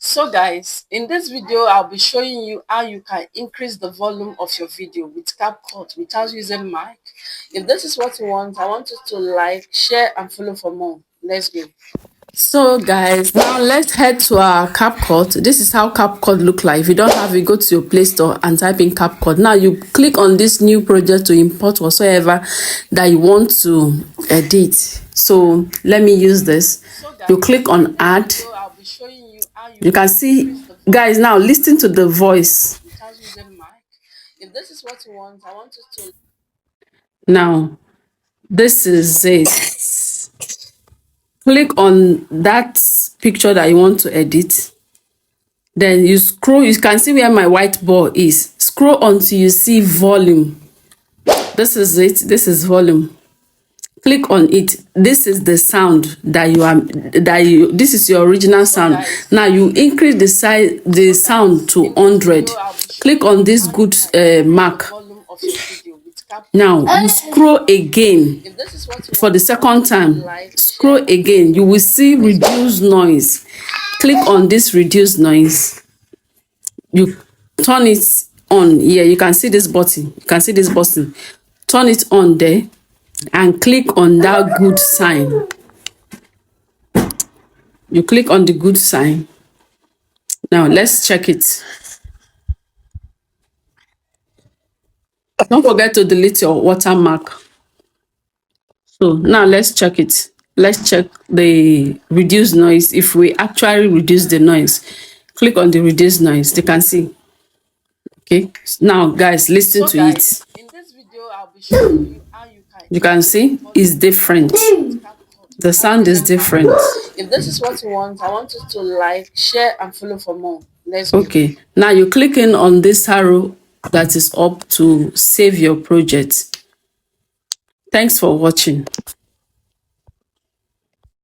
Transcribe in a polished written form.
So guys, in this video I'll be showing you how you can increase the volume of your video with CapCut without using mic. If this is what you want, I want you to like, share and follow for more. Let's go. So guys, now let's head to our CapCut. This is how CapCut look like. If you don't have it, go to your Play Store and type in CapCut. Now you click on this new project to import whatsoever that you want to edit. So let me use this. You click on add. You can see, guys, now listen to the voice. If this is what you want, I want you to. Now, this is it. Click on that picture that you want to edit. Then you scroll, you can see where my white ball is. Scroll until you see volume. This is it. This is volume. Click on it. This is the sound that this is your original sound. Now you increase the sound to 100. Click on this good mark. Now you scroll again for the second time. Scroll again. You will see reduce noise. Click on this reduce noise. You turn it on here. You can see this button. You can see this button. Turn it on there and click on that good sign. You click on the good sign. Now let's check it. Don't forget to delete your watermark. So now let's check it. Let's check the reduce noise. If we actually reduce the noise, click on the reduce noise. You can see. Okay. Now guys, listen to it. In this video, I'll be showing you how you can see it's different. The sound is different. If this is what you want, I want you to like, share and follow for more. Let's go. Okay. Now you're clicking on this arrow that is up to save your project. Thanks for watching.